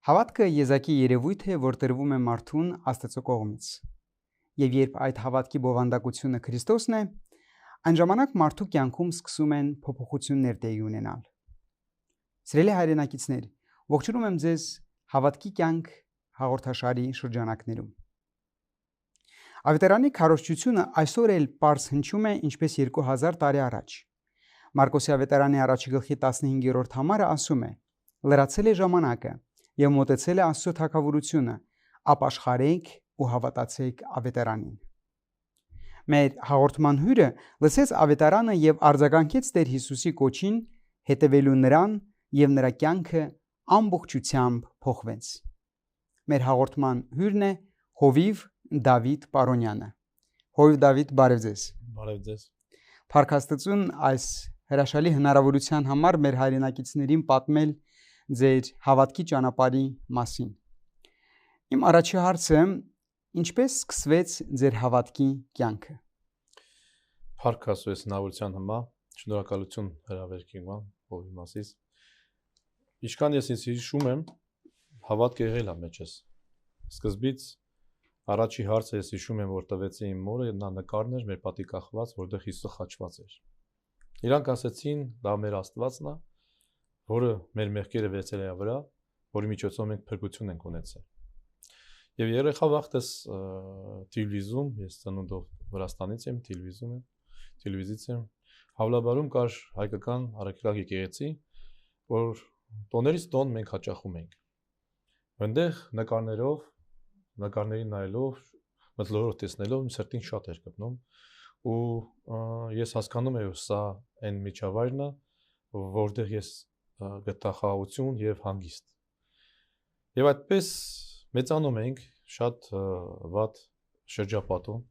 Հավատքը եզակի երևույթ է, որ տրվում է մարդուն Աստծո կողմից։ Եվ երբ այդ հավատքի բովանդակությունը Քրիստոսն է, այն ժամանակ մարդու կյանքում սկսում են փոփոխություններ տեղի ունենալ։ Սիրելի հայրենակիցներ, ողջունում եմ ձեզ Հավատքի կյանք հաղորդաշարի շրջանակներում։ Ավետարանի քարոզչությունը այսօր էլ պարզ հնչում է ինչպես 2000 տարի առաջ։ Մարկոսի ավետարանի առաջի գլխի 15-րդ համարը ասում է. «Լրացել է ժամանակը և մոտեցել է Աստծո թագավորությունը, ապաշխարեք ու հավատացեք ավետարանին»։ Մեր հաղորդման հյուրը լսեց ավետարանը եւ արձագանքեց Տեր Հիսուսի կոչին հետևելու նրան, եւ նրա կյանքը ամբողջությամբ փոխվեց։ Մեր հաղորդման հյուրն է Հովիվ Դավիթ Պարոնյանը։ Հովիվ Դավիթ, բարև ձեզ։ Բարև ձեզ։ Փառք Աստծուն այս հրաշալի հնարավորության համար մեր հայրենակիցներին պատմել ձեր հավատքի ճանապարհի մասին։ Իմ առաջի հարցը՝ ինչպես սկսվեց ձեր հավատքի կյանքը։ Փառք Աստծո հնարավորության համար, շնորհակալություն հրավերքի համար, Հովիվ մասից։ Ինչքան ես հիշում եմ, հավատք եղել է մեջս։ Սկզբից առաջի հարցը ես հիշում եմ, որ տվեցի իմ մորը, նա նկարն էր մեր պատի կախված, որտեղ Հիսուսը խաչված էր։ Իրանք ասեցին, դա մեր Աստվածն է, որը մեր մեղքերը վերցել է վրա, որի միջոցով մենք փրկություն ենք ունեցել։ Եվ երեխա վաղտես տելևիզիոն, ես ծնունդով Վրաստանից եմ, տելևիզից եմ, Հավլաբարում կար հայկական առաքելական եկեղեցի, որ տոներից տոն մենք հաճախում ենք։ Այնտեղ նկարներին նայելով, մթնոլորտ տեսնելով սրտին շատ էր կպնում, ու ես հասկանում եմ, որ սա այն միջավայրն է, որտեղ ես գտա խաղաղություն եւ հանգիստ։ Եվ այդպես մեծանում ենք շատ վատ շրջապատում։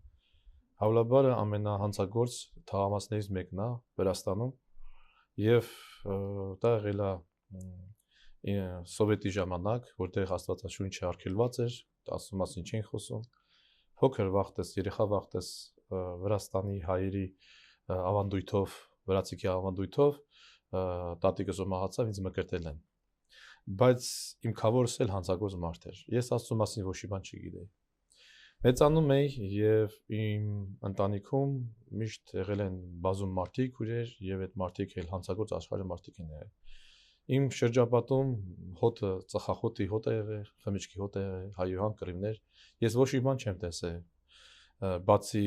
Հավլաբարը ամենահանցագործ թաղամասներից մեկն է Վրաստանում, եւ դա եղել է սովետի ժամանակ, որտեղ Աստվածաշունչը արգելված էր, Աստծո մասին չէին խոսում։ Փոքր վաղտես, երեխա վաղտես Վրաստանի հայերի ավանդույթով, վրացիքի ավանդույթով տատիկս ով մահացավ, ինձ մկրտել են։ Բայց իմ քավորս էլ հանցագործ մարդ էր։ Ես Աստծո մասին ոչ մի բան չգիտեի։ Մեծանում էի եւ իմ ընտանիքում միշտ եղել են բազում մարդիկ, ուրեր, եւ այդ մարդիկ էլ հանցագործ աշխարհի մարդիկ են եղել։ Իմ շրջապատում հոտը, ծխախոտի հոտ է եղել, խմիչքի հոտ է եղել, հայուհան կռիվներ։ Ես ոչ մի բան չեմ տեսել։ Բացի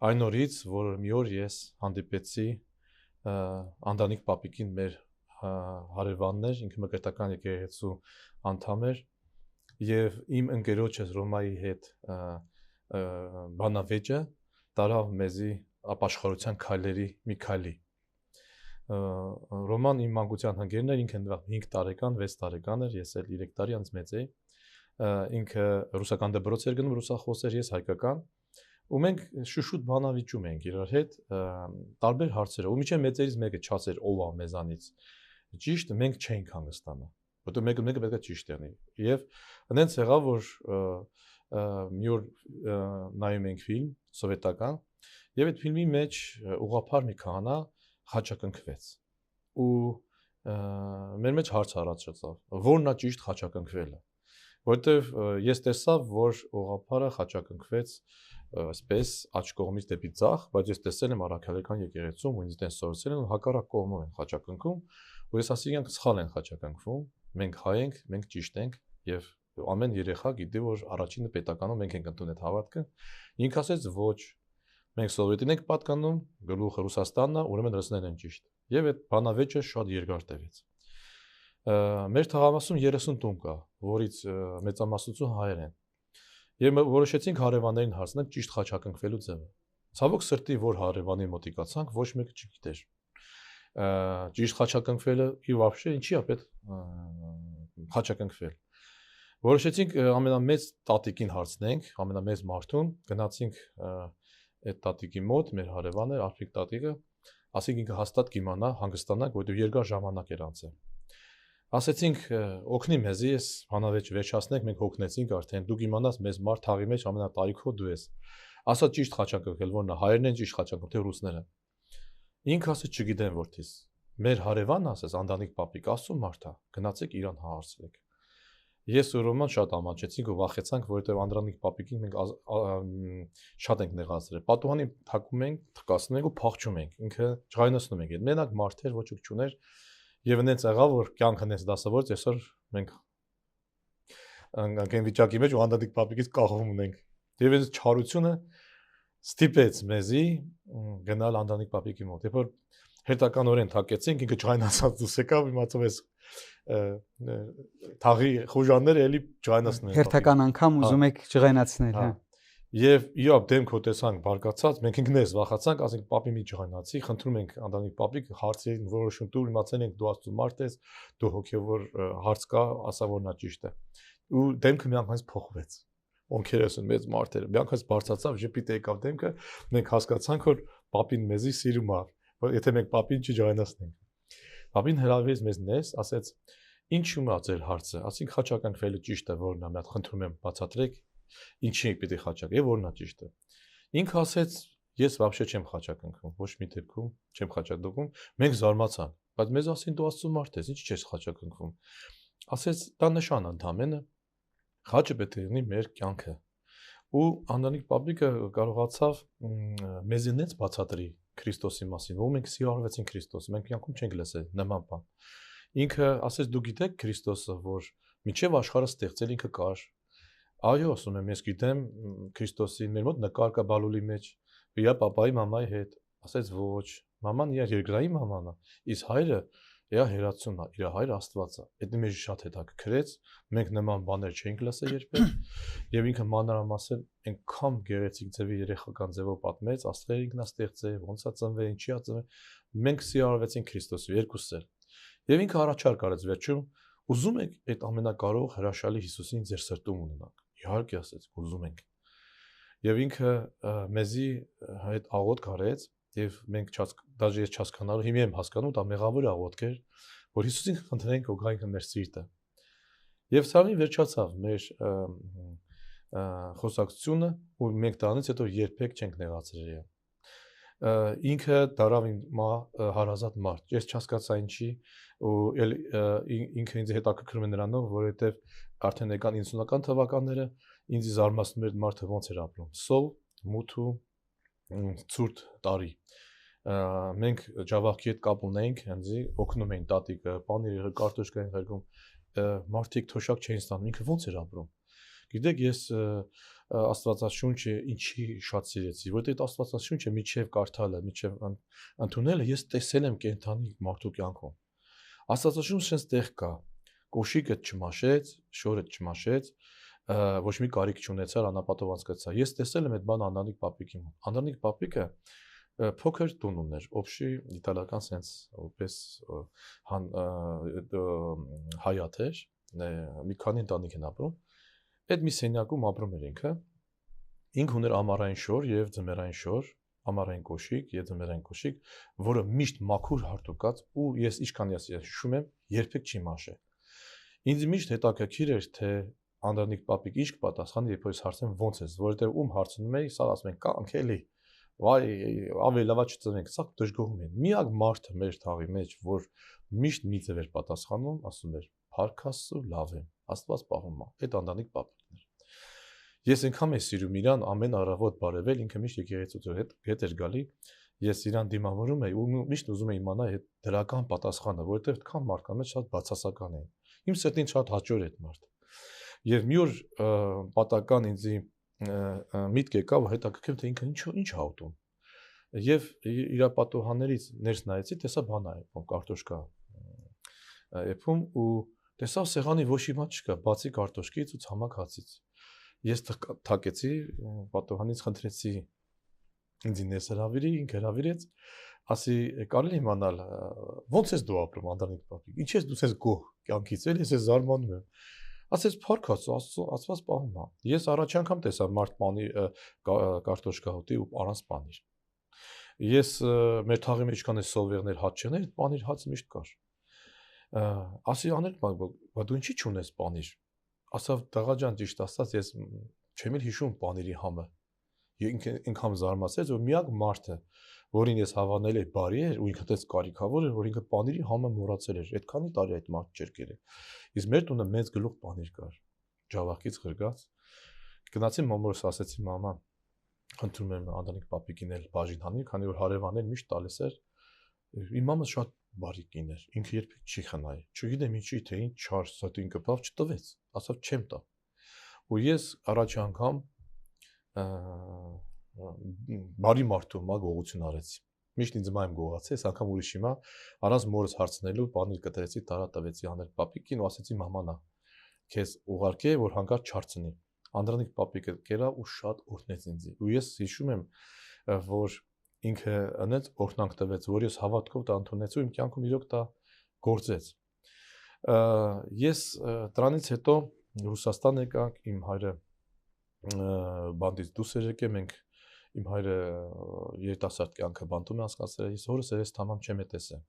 այն օրից, որ մի օր ես հանդիպեցի Անդրանիկ Պապիկին, մեր հարևանն էր, ինքը մկրտական եկեղեցու անդամ էր, եւ իմ ընկերոջս Ռոմայի հետ բանավեճը տարավ մեզի ապաշխարության քայլերի մի քայլի։ Ռոման իմ մանկության ընկերն էր, ինքը 5 տարեկան, 6 տարեկան էր, ես էլ 3 տարի անց մեծ էի։ Ինքը ռուսական դպրոց էր գնում, ռուսախոս էր, ես հայկական, ու մենք շուշուտ բանավիճում ենք իրար հետ տարբեր հարցերով։ Ու միջև մեծերից մեկը չասեր ով է մեզանից ճիշտ, մենք չենք հանգստանա, որտեղ մեկը պետք է ճիշտ անի։ Եվ այնց եղավ, որ մի օր նայում ենք ֆիլմ սովետական, եւ այդ ֆիլմի մեջ ուղղափառ մի քահանա խաչակնքվեց։ Ու մեր մեջ հարց առաջացավ, որն է ճիշտ խաչակնքվելը, որտեվ ես տեսա, որ ուղղափառը խաչակնքվեց այսպես աջ կողմից դեպի ձախ, բայց ես տեսել եմ առաքելական եկեղեցում, ու ինձ տենց սովորեցել են հակառակ կողմով են խաչակնքում, ու ես ասի իրանք սխալ են խաչակնքվում, մենք հայ ենք, մենք ճիշտ ենք, եւ ամեն երեխա գիտի, որ առաջինը պետականում մենք ենք ընդունել այդ հավատքը։ Ինքը ասեց ոչ, մենք սովետին ենք պատկանում, գլուխը Ռուսաստանն է, ուրեմն ռուսներն են ճիշտ։ Եվ այդ բանավեճը շատ երկար տևեց։ Մեր թաղամասում 30 տուն կա, որից մեծամասնություն հայեր են։ Եվ որոշեցինք հարևաններին հարցնել ճիշտ խաչակնքվելու ձևը։ Ցավոք սրտի, որ հարևանի մոտիկացանք, ոչ մեկը չգիտեր։ Ճիշտ խաչակնքվելը ի վաբշե ինչի է պետք խաչակնքվել։ Որոշեցինք ամենամեծ տատիկին հարցնենք, ամենամեծ մարդուն, գնացինք այդ տատիկի մոտ, մեր հարևանը Արփիկ տատիկը, ասենք ինքը հաստատ կիմանա, հանգստանանք, որովհետև երկար ժամանակ էր անցել։ Ասեցինք օգնի մեզ, ես հանավեճ վերջացնենք, մենք օգնեցինք արդեն, դուք իմանաս մեզ մարդ թաղի մեջ ամենատարիքով դու ես։ Ասա ճիշտ խաչակնքել, որն է, հայերն են ճիշտ խաչակնքել, թե ռուսները։ Ինքը ասեց չգիտեմ որդիս։ Մեր հարևանն ասես Անդրանիկ Պապիկ, Աստծո մարդ է, գնացեք իրան հարցրեք։ Ես ու Ռոման շատ ամաչեցինք ու վախեցանք, որովհետև Անդրանիկ պապիկին մենք շատ ենք նեղացրել։ Պատուհանի թակում ենք, թկացնում ենք ու փախչում ենք։ Ինքը ջղայնացնում ենք։ Մենակ մարդեր ոչ ոք չուներ եւ այնց եղավ, որ կյանքը նես դասավորեց, այսօր մենք անգամ վիճակի մեջ ու Անդրանիկ պապիկից կախվում ունենք։ Եվ այս չարությունը ստիպեց մեզի գնալ Անդրանիկ պապիկի մոտ։ Երբ որ հետականորեն թակեցինք, ինքը ջղայնացած դուրս եկավ, իմացավ ես թաղի խոժանները էլի ջղայնացնում են։ Հերթական անգամ ուզում եք ջղայնացնել, հա։ Եվ իհավ դեմքո տեսանք բարգացած, մենք ինքներս վախացանք, ասենք պապի մի ջղայնացի, խնդրում ենք Անդրանիկ պապիկ հարցերին որոշում տուր, իմացել ենք դու Աստծո մարդ ես, դու հոգևոր հարց կա, ասա որ նա ճիշտ է։ Ու դեմքը միանգամից փոխվեց։ Ոնքերս են մեծ մարդերը։ Միանգամից բարձրացավ, ժպիտ եկավ դեմքը, մենք հասկացանք, որ պապին մեզի սիրում է, որ եթե մենք պապին չջղայնացնենք։ Պապին հրավիրեց մեզ ներս, ասեց. «Ինչու՞մ է ձեր հարցը»։ Ասենք խաչակնքվելը ճիշտ է, որն է, մի հատ խնդրում եմ բացատրեք, ինչի եք պիտի խաչակ, եւ որն է ճիշտը։ Ինքը ասեց. «Ես вообще չեմ խաչակնքվում, ոչ մի դեպքում չեմ խաչակնքվում»։ Մենք զարմացանք, բայց մեզ ասին դու Աստծո մարդ ես, ինչ չես խաչակնքվում։ Ասեց. «Դա նշան է ընդամենը, խաչը պետք է լինի մեր կյանքը»։ Ու Անդրանիկ պապիկը կարողացավ մեզ ինձ բացատրի Քրիստոսի մասին, ով մենք սիրահարվեցինք Քրիստոսի, մենք կյանքում չենք լսել նման բան։ Ինքը ասեց դու գիտեք Քրիստոսը, որ մինչև աշխարհը ստեղծել ինքը կար։ Այո, ասում եմ, ես գիտեմ Քրիստոսին, մեր մոտ նկար կա բալուլի մեջ, իր պապայի մամայի հետ։ Ասեց ոչ, մաման իր երկրային մաման է, իսկ հայրը իր հերացումն է, իր հայրը Աստված է։ Դա մեզ շատ հետաքրքրեց, մենք նման բաներ չենք լսել երբեք, եւ ինքը մանրամասն այնքան գեղեցիկ ձևի երեխական ձևով պատմեց, Աստղերը ինքնաստեղծել, ոնց է ծնվել, ինչի է ծնվել։ Մենք սիրահարվեցինք Քրիստոսի երկուսս էլ։ Եվ ինքը առաջարկ արեց վերջում, ուզում եք այդ ամենակարող հրաշալի Հիսուսին ձեր սրտում ունենաք։ Իհարկե ասեց, ուզում ենք։ Եվ ինքը մեզի այդ աղոթք արեց, եւ մենք դաժե ես չհասկանալու, հիմա եմ հասկանում, դա մեղավոր աղոթք էր, որ Հիսուսին խնդրենք, որ գա ինքը մեր սիրտը։ Եվ սրանին վերջացավ մեր խոսակցությունը, ու մենք դրանից հետո երբեք չենք նեղացրել։ Ինքը դարավ հարազատ մարդ, ես չհասկացա ինչի, ու ինքը ինձ հետաքրքրում է նրանով, որովհետև արդեն եկան 90-ական թվականները, ինձ զարմացնում էր մարդը ոնց էր ապրում։ Սով, մութ ու ցուրտ տարի։ Մենք Ջավախքի հետ կապ ունենք, հենց օգնում էին տատիկը, պանիրը, կարտոշկա են ղերքում, մարդիկ թոշակ չէին ստանում, ինքը ոնց էր ապրում։ Գիտեք, ես Աստվածաշունչը ինչի շատ սիրեցի, որտեղ Աստվածաշունչը միջև կարդալը, միջև ընդունելը ես տեսել եմ կենթանի մարդու կյանքում։ Աստվածաշունչը sense տեղ կա, կոշիկը չմաշեց, շորը չմաշեց, ոչ մի կարիք չունեցար, անապատով անցկացա։ Ես տեսել եմ այդ բանը Անդրանիկ պապիկի մոտ։ Անդրանիկ պապիկը փոքր տուն ուներ, օբշի իտալական sense, որպես հայաթ էր, մի քանի ընտանիք են ապրում։ Այդ մի սենյակում ապրում էր ինքը։ Ինքը ուներ ամառային շոր եւ ձմեռային շոր, ամառային կոշիկ եւ ձմեռային կոշիկ, որը միշտ մաքուր հարտուկած ու ես ինչքան ես հիշում եմ, երբեք չի մաշել։ Ինձ միշտ հետաքրքիր էր, թե Անդրանիկ պապիկ ինչ կպատասխանի, երբ ես հարցնեմ ոնց ես, որովհետեւ ում հարցնում էի, սա ասում են կանք էլի։ Վայ, ավելի լավ չծնենք, սա դժգոհում են։ Միակ մարդը մեր թաղի մեջ, որ միշտ մի ձև էր պատասխանում, ասում էր. «Փառք Աստծո, լավ եմ, Աստված պահում է»։ Այդ Անդրանիկ պապիկն էր։ Ես այնքան եմ սիրում իրան, ամեն առավոտ բարևել, ինքը միշտ եկեղեցու հետ էր գալի, ես իրան դիմավորում էի ու միշտ ուզում էի իմանալ այդ դրական պատասխանը, որովհետև այդքան մարդկանց մեջ շատ բացասական էին։ Իմ սրտին շատ հաճոր էր այդ մարդը։ Եվ մի օր պատական ինձ միտք եկավ, հետաքրքրում թե ինքը ինչ է ուտում։ Եվ իր պատուհաններից ներս նայեցի, տեսա բան է, կարտոշկա եփում ու տեսա սեղանի ոչ մի բան չկա, բացի կարտոշկից ու ցամաք հացից։ Ես թակեցի պատուհանից, խնդրեցի ինձ ներս հրավիրի, ինքը հրավիրեց, ասի կարելի իմանալ ո՞նց ես դու ապրում Անդրանիկ պապիկ, ինչ ես դու ես գոհ կյանքից, էլ ես զարմանում եմ։ Ասեց փառք Աստծո, Աստված պահում է։ Ես առաջ անգամ տեսա մարդ պանիր կարտոշկա հոտի ու առանց պանիր։ Ես մեր թաղի մեջ կան սովերներ հաց չներ, պանիր հաց միշտ կար։ Ասի անել բա դու ինչի չունես պանիր։ Ասավ տղա ջան, ճիշտ ասած ես չեմ էլ հիշում պանիրի համը։ ինքան զարմացեց, որ միակ մարդը, որին ես հավանել եմ բարի էր ու ինքը դες կարիքավոր էր, որ ինքը պանիրի համը մոռացել էր։ Այդքանի տարի այդ մարդը չէր կերել։ Իսկ մեր տունը մեծ գլուխ պանիր կար։ Ջավախից ղրգած։ Գնացի մամորս ասեցի մամա, խնդրում եմ Անդրանիկ պապիկին էլ բաժին հանի, քանի որ հարևաններ միշտ տալիս էր։ Իմ մամը շատ բարի կին էր, ինքը երբեք չի խնայ։ Չգիտեմ ինչի, թե ինչ չար սատին կպավ չտվեց, ասավ չեմ տա։ Ու ես առաջի անգամ բարի մարդու մա գողություն արեցի։ Միշտ ինձ մայմ գողացի, այս անգամ ուրիշ հիմա առանց մորս հարցնելու բանիր կտրեցի, տարա տվեցի Անդրանիկ պապիկին ու ասեցի մամանա, քեզ ուղարկե, որ հանկարծ չարցնի։ Անդրանիկ պապիկը կերավ ու շատ օրհնեց ինձ։ Ու ես հիշում եմ, որ ինքը անեց օրհնանք տվեց, որ ես հավատքով դա ընդունեցի ու իմ կյանքում իրոք դա գործեց։ Ես դրանից հետո Ռուսաստան եկանք, իմ հայրը բանդից դուրս էր եկել, մենք իմ հայրը երիտասարդ կյանքը բանտում է անցկացրել, ես հորս երես թամամ չեմ տեսել։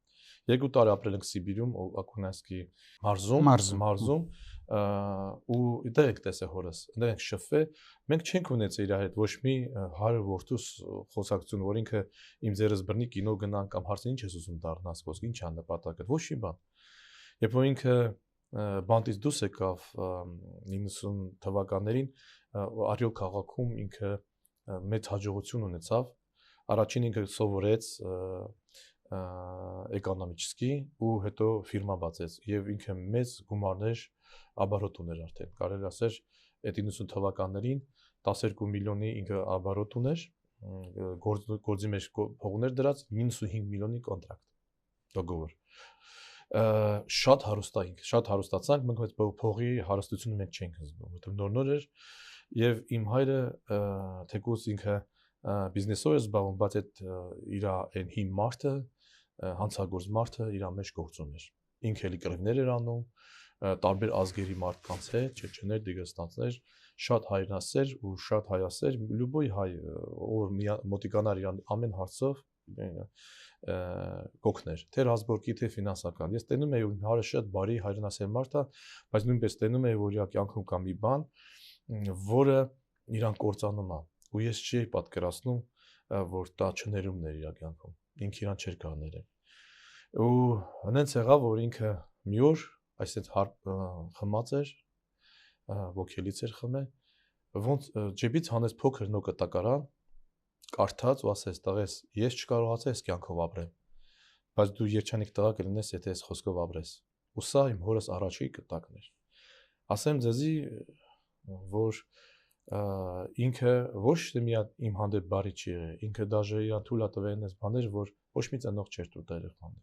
2 տարի ապրել ենք Սիբիրում, Ակունայսկի մարզում, ու դեր եք տեսել հորս, դեր ենք շփվել, մենք չենք ունեցել իր հետ ոչ մի հայր որդուս խոսակցություն, որ ինքը իմ ձերս բռնի կինո գնան կամ հարցին ինչ ես ուզում դառնաս, ոսկ ինչ է նպատակը, ոչ մի բան։ Երբ որ ինքը բանտից դուրս եկավ 90 թվականներին, Արիոլ քաղաքում ինքը մեծ հաջողություն ունեցավ, առաջին ինքը սովորեց էկոնոմիկսկի ու հետո ֆիրմա բացեց եւ ինքը մեծ գումարներ աբարոտ ուներ արդեն, կարելի ասել այդ 90 թվականներին 12 միլիոնի ինքը աբարոտ ուներ, գործի մեջ փողներ դրած 95 միլիոնի կոնտրակտ, դոգովոր։ Շատ հարստացանք, մենք այդ փողի հարստությունը մենք չենք զգում, որովհետեւ նոր էր եւ իմ հայրը թեկուզ ինքը բիզնեսով է զբաղվում, բայց այդ իր այն հին մարդը, հանցագործ մարդը իր մեջ գործում էր։ Ինքը էլի կռիվներ էր անում, տարբեր ազգերի մարդկանց հետ, չեչեներ, դիգստանցներ, շատ հայրենասեր ու շատ հայասեր, լյուբոյ հայ, որ մոտիկանար իր ամեն հարցով կօգներ, թե ռազմորկի, թե ֆինանսական։ Ես տենում եի իմ հայրը շատ բարի հայրենասեր մարդ է, բայց նույնպես տենում եի, որ իր կյանքում կա մի բան, որը իրան կործանում է, ու ես չի պատկերացնում, որ դա չներումներ իր կյանքում, ինքը իրան չէր կարող ներել։ Ու հենց եղավ, որ ինքը մի օր այսպես խմած էր, ոգելից էր խմել, ոնց ջեբից հանեց փոքր նոկտակարան, կարդաց ու ասեց, տղես, ես չկարողացա այս կյանքով ապրեմ, բայց դու երջանիկ տղա կլինես, եթե այս խոսքով ապրես։ Ու սա իմ հորս առաջի կտակն էր։ Ասեմ ձեզի, որ ինքը ոչ թե միակ իմ հանդեպ բարի չի եղել, ինքը դաժե իրան թույլ է տվել այս բաներ, որ ոչ մի ծնող չէր տուր դա երեխան։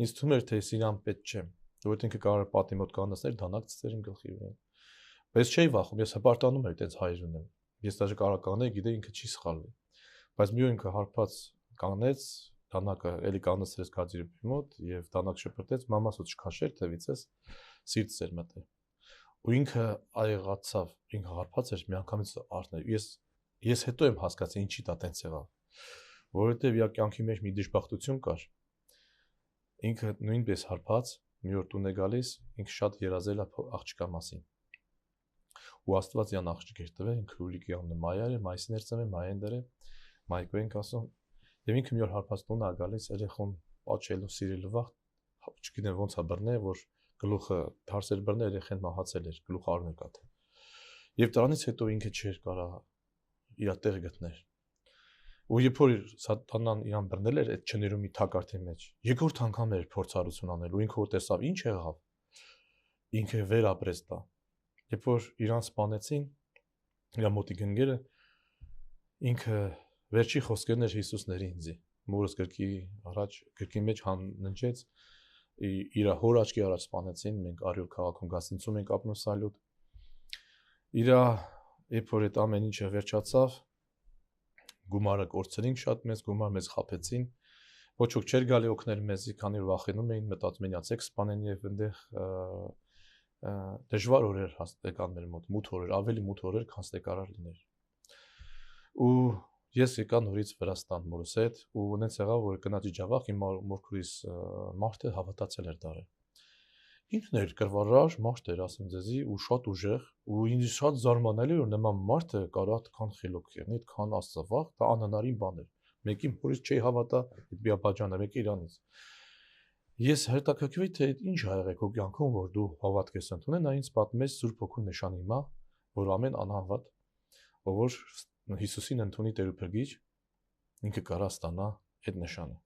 Ինձ թվում էր, թե իրան պետք չէ, որովհետեւ ինքը կարող է պատի մոտ կանացներ, դանակ ծծեր իմ գլխի վրա։ Բայց չէի վախում, ես հպարտանում եմ այդպես հայր ունեմ։ Ես դաժե կարող կանեի, գիտեի ինքը չի սխալվի։ Բայց մի օր ինքը հարբած կանեց, դանակը էլի կանացրեց գազիրի մոտ եւ դանակ շպրտեց, մամաս ու չքաշեր թևիցս սիրտս էր մտել։ Ու ինքը այղացավ, ինքը հարբած էր, միանգամից արթներ։ Ես հետո եմ հասկացել ինչի դա տենց եղավ, որովհետև իր կյանքի մեջ մի դժբախտություն կար։ Ինքը նույնպես հարբած, մի օր տուն է գալիս, ինքը շատ երազել է աղջկա մասին։ Ու Աստված իրան աղջիկ էր տվել, ինքը Լուլիկի անունը Մայա էր, մայիսին էր ծնվել, մայեն դրել, մայկո ենք ասում։ Եվ ինքը մի օր հարբած տուն է գալիս, երեխուն աչելու սիրելու վաղ, չգիտեմ ոնց է բռնել, որ գլուխը թարսեր բռնել, երեխան մահացել էր, գլուխը առներ կաթել։ Եվ դրանից հետո ինքը չէր կարող իր տեղ գտնել։ Ու երբ որ սատանան իրան բռնել էր այդ չներումի թակարդի մեջ, երկրորդ անգամ էր փորձառություն անել ու ինքը տեսավ ինչ եղավ, ինքը վեր ապրեց դա։ Երբ որ իրան սպանեցին, իր մոտիկ ընկերը, ինքը վերջի խոսքերն էր Հիսուսների ինձի, մորս գրքի առաջ գրքի մեջ հաննջեց, իր հոր աչքի առաջ սպանեցին, մենք Արիոլ քաղաքում գասինցում ենք ապրում սալյուտ։ Իրա երբ որ այդ ամեն ինչը վերջացավ, գումարը կորցրինք շատ մեծ գումար, մեզ խաբեցին, ոչ ոք չէր գալի օգնել մեզի, քանի որ վախենում էին, մտածում էին ացեք սպանեն եւ այնտեղ դժվար օրեր եկան մեր մոտ, մութ օրեր, ավելի մութ օրեր, քան ստե կարար լիներ։ Ու ես եկա նորից Վրաստան մորս հետ ու ունեց եղավ, որ գնացի Ջավախ, իմ մորքուրիս մարդը հավատացել էր դարը։ ինքն էր կրվարար մարդ էր, ասեմ ձեզի, ու շատ ուժեղ, ու ինձ շատ զարմանալի որ նման մարդը կարա այդքան խելոք եղնի, այդքան աստծավախ, դա անհնարին բան էր։ Մեկին փորից չի հավատա, այդ Բիաբաջանը, մեկը Իրանից։ Ես հետաքրքրվի թե ինչ ա եղել քո կյանքում, որ դու հավատք ես ընդունել, նա ինձ պատմեց Սուրբ Հոգու նշան հիմա, որ ամեն անհավատ, որ Հիսուսին ընդունի Տեր ու Փրկիչ, ինքը կարա ստանա այդ նշանը։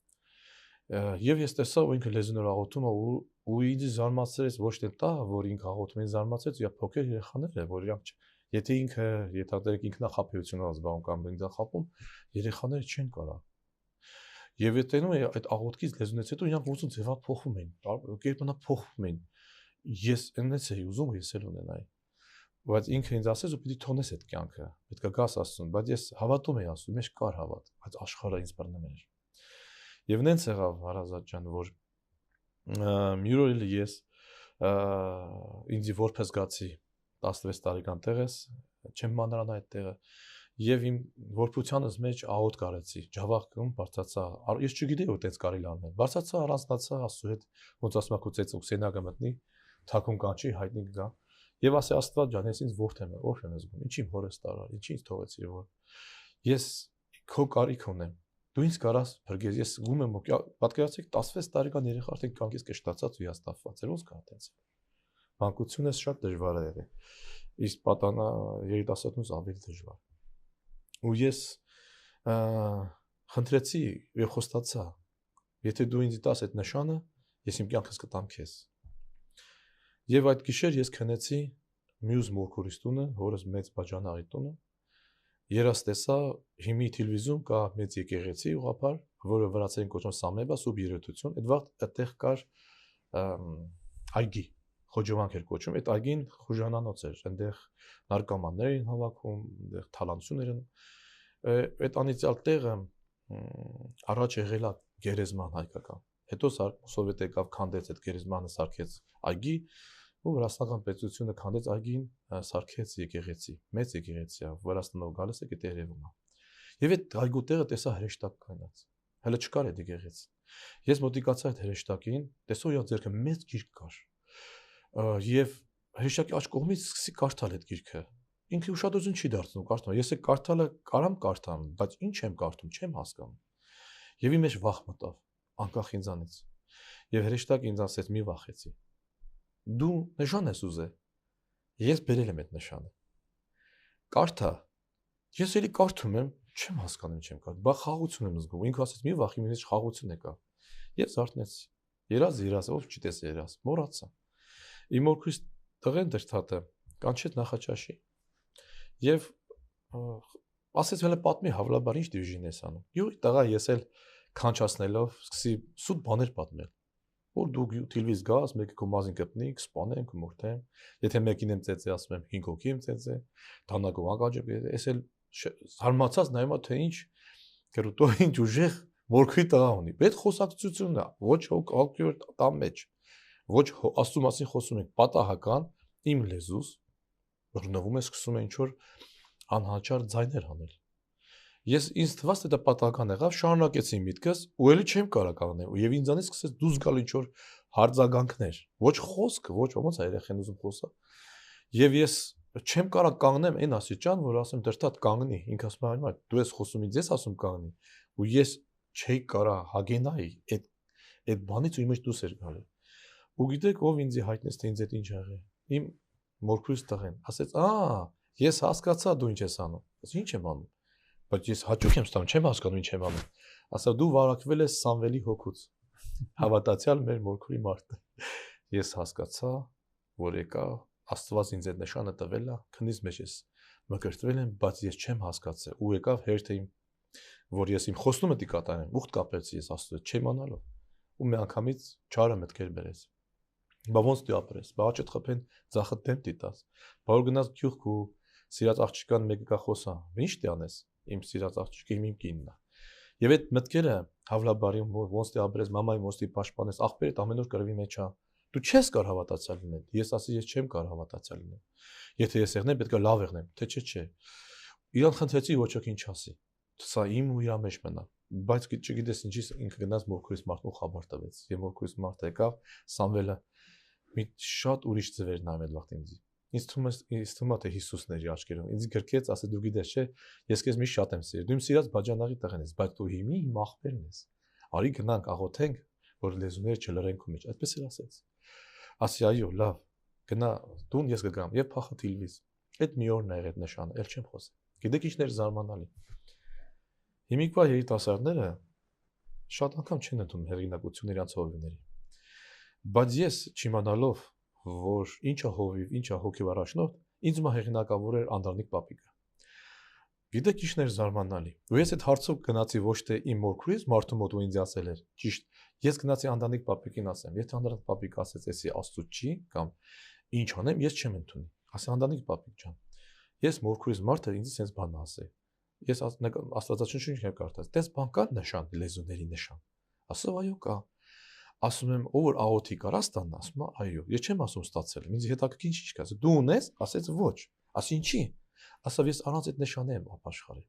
Եվ ես տեսա, որ ինքը լեզուներ աղոթում է ու ինձ զարմացրեց ոչ թե դա, որ ինքը աղոթում ինձ զարմացրեց, իա փոքր երեխաներ է, որ իրանք եթե ինքը եթե ինքնախապեյությունով զբաղվում կամ ինքնախապում, երեխաները չեն կարա։ Եվ այդտեղում է այդ աղոթքից լեզունից հետո իրանք ուզում ձևափոխվում են, կերպնա փոխվում են։ Ես այնպես էի ուզում, ես էլ ունենայի։ Բայց ինքը ինձ ասեց, ու պիտի թողնես այդ կյանքը, պետք է գաս Աստծուն, բայց ես հավատում էի Աստծուն, մեջ կար հավատ, բայց աշխարհը ինձ բռնում էր։ Եվ նենց եղավ Հարազատ ջան, որ մի օր ես ինձ որպես գացի 16 տարեկան տեղես, չեմ մանրանա այդ տեղը, եւ իմ որբությանս մեջ աղոթ կարեցի, ջավախքում բարձացա, ես չգիտեի որ այդպես կարելի անել, բարձացա, առանձնացա Աստծո հետ, ոնց ասում ա քո ծեծուկ սենյակը մտնի, թաքուն կանչի, հայտնի գա, եւ ասի Աստված ջան, ես ինձ ворթ եմ զգում, ինչ իմ հորս տարա, ինչ ինձ թողեցիր որ ես քո կարիք ունեմ, դու ինձ կարաս փրկես, ես զգում եմ, պատկերացրեք 16 տարեկան երեխա արդեն կանգից կշտացած ու հիասթափված էր, ոնց կա այդպես։ Մանկությունս շատ դժվար է եղել, իսկ պատանա երիտասարդությունս ավելի դժվար։ Ու ես խնդրեցի եւ խոստացա, եթե դու ինձ տաս այդ նշանը, ես իմ կյանքս կտամ քեզ։ Եվ այդ գիշեր ես քնեցի մյուս մորքուրիս տունը, հորս մեծ բաժանարի տունը, երաս տեսա հիմի տելևիզիոն կա մեծ եկեղեցի ուղղափառ, որը վրացերեն կոչվում Սամեբա սուբ երեթություն, այդ վաղ այդտեղ կար այգի, խոջովանք էր կոչվում, այդ այգին խուժանանոց էր, այնտեղ նարկոմաններ էին հավաքում, այնտեղ թալանություններ են, այդ անիծյալ տեղը առաջ եղել է գերեզման հայկական, հետո սովետը եկավ քանդեց այդ գերեզմանը, սարքեց այգի, ու Վրաստանական պետությունը քանդեց այգին, սարքեց եկեղեցի, մեծ եկեղեցի է, Վրաստանով գալիս է գետե երևում է։ Եվ այդ այգու տեղը տեսա հրեշտակ կայնած։ Հələ չկար այդ եկեղեցի։ Ես մոտիկացա այդ հրեշտակին, տեսա իր ձեռքը մեծ գիրք կար։ Եվ հրեշտակի աջ կողմից սկսի կարդալ այդ գիրքը։ Ինքը ուշադրություն չի դարձնում, կարդում։ Ես այդ կարդալը կարամ կարդամ, բայց ինչ եմ կարդում, չեմ հասկանում։ Եվ իմ մեջ վախ մտավ, անկախ ինձանից։ Եվ հրեշտակը ինձ ասեց՝ մի վախեցի։ Դու նշան ես ուզել։ Ես բերել եմ այդ նշանը։ Կարդա։ Ես էլի կարդում եմ, չեմ հասկանում, չեմ կարդում։ Բա խաղաղություն եմ զգում։ Ինքը ասեց՝ մի վախի մեջ խաղաղություն եկա։ Ես զարթնեցի։ Երազ, ով չտես երազ, մոռացա։ Իմ մորքույս տղեն դրթատը կանչեց Նախաճաշի։ Եվ ասեց հələ պատմի հավլաբար ինչ դիժին ես անում։ Յուղի տղա ես էլ քանչացնելով սկսի սուտ բաներ պատմել։ Որ դու տելևիզ գաս, մեկը քո մազին կպնի, կսպանեմ, կմորթեմ։ Եթե մեկին եմ ծեծե, ասում եմ 5 հոգի եմ ծեծե, դանակով ակաջը, ես էլ հարմացած նայում թե ինչ կրուտով ինչ ուժեղ մորքի տղա ունի։ Այդ խոսակցությունն է, ոչ հոգի տամ մեջ, ոչ Աստծո մասին խոսում ենք, պատահական իմ լեզուս բռնվում է, սկսում է ինչ որ անհաճար ձայներ անել։ Ես ինձ թվաց թե դա պատահական եղավ, շարունակեցի միտքս ու էլի չեմ կարող կանեմ եւ ինձանից սկսեց դուրս գալ ինչ որ հարձագանքներ, ոչ խոսք, ոչ ոնց է երեխեն ուզում խոսա։ Եվ ես չեմ կարող կանգնեմ այն աստիճան, որ ասեմ դրտատ կանգնի, ինքը ասում է այո, դու ես խոսում ինձ ես ասում կանգնի, ու ես չէի կարող հագենայի այդ բանից ու իմ մեջ դուրս էր գալու։ Ու գիտեք ով ինձ հայտնեց թե ինձ այդ ինչ եղել։ Իմ մորքույս տղեն ասեց, ես հասկացա դու ինչ ես անում։ Ես ինչ եմ անում։ Բայց ես հաճույք եմ ստանում, չեմ հասկանում ինչ եմ անում։ Ասա դու վարակվել ես Սամվելի հոգուց։ Հավատացյալ մեր մորքույի մարդը։ Ես հասկացա, որ եկա Աստված ինձ այդ նշանը տվել է, քնից մեջ ես մկրտվել եմ, բայց ես չեմ հասկացել։ Ու եկավ հերթը իմ, որ ես իմ խոստումը դի կատարեմ, ուխտ կապեցի ես Աստծո հետ, չեմ անալով։ Ու մի անգամից չարը մտքեր բերեց։ Բա ոնց դու ապրես, բա աճդ խփեն, ձախը դեմ դիտաս։ Բա որ գնաս գյուղ ու սիրած աղջկան մեկը կա խոսա, ինչ դի անես։ Իմ սիրած աղջիկը իմ կինն է։ Եվ այդ մտքերը հավլաբարի ոնց դի ապրես, մամայի ոնց դի պաշտպանես, աղբերդ ամեն օր կրվի մեջ է։ Դու չես կարող հավատացյալ լինել։ Ես ասի ես չեմ կարող հավատացյալ լինել։ Եթե ես եղնեմ, պետք է լավ եղնեմ, թե չէ։ Իրան խնդրեցի ոչ ոք ինչ ասի։ Սա իմ ու իր մեջ մնա։ Բայց չգիտես ինչի ինքը գնաց մորքույս մարդու խաբար տվեց։ Եվ մորքույս մարդը եկավ, Սամվելը մի շատ ուրիշ ձևեր նայում այդ վաղտ ինձ։ Ինձ թվում է թե Հիսուսն էր իր աչքերում։ Ինձ գրկեց, ասել դու գիտես չէ, ես քեզ միշտ շատ եմ սիրել։ Դու իմ սիրած բաժանաղի տղեն ես, բայց դու հիմի իմ աղբերն ես։ Արի գնանք աղոթենք, որ լեզուները չլրեն քո մեջ։ Այդպես էլ ասեց։ Ասի այո, լավ, գնա դուն, ես կգամ եւ փախա Թիլվից։ Այդ մի օրն է եղել այդ նշանը, ել չեմ խոսել։ Գիտեք ինչն էր զարմանալի։ Հիմիկվա երիտասարդները շատ անգամ չեն ընդունում հեղինակություն իրանց հովիվների։ Բայց ես չիմանալով, որ ինչա հովիվ, ինչա հոգև առաջնորդ, ինձ մա հեղինակավոր էր Անդրանիկ Պապիկը։ Գիտեք ինչն էր զարմանալի։ Ու ես այդ հարցով գնացի ոչ թե իմ մորքուրից մարդու մոտ ու ինձ ասել էր, ճիշտ, ես գնացի Անդրանիկ Պապիկին ասեմ, եթե Անդրանիկ Պապիկը ասեց, էսի Աստծո չի կամ ինչ անեմ, ես չեմ ընդունի։ Ասի Անդրանիկ Պապիկ ջան, ես մորքուրից մարդը ինձ sense բան ասե։ Ես Աստվածաշունչը չեմ կարդաց։ Դες բան կա նշան, լեզուների նշան։ Ասում այո կա։ Ասում եմ ով որ աղոթի կարա ստանա, ասում այո։ Ես չեմ ասում ստացել։ Ինձ հետաքրքիր ինչ կա։ Դու ունես, ասեց ոչ։ Ասի ինչի։ Ասավ ես առանց այդ նշանի եմ ապաշխարել։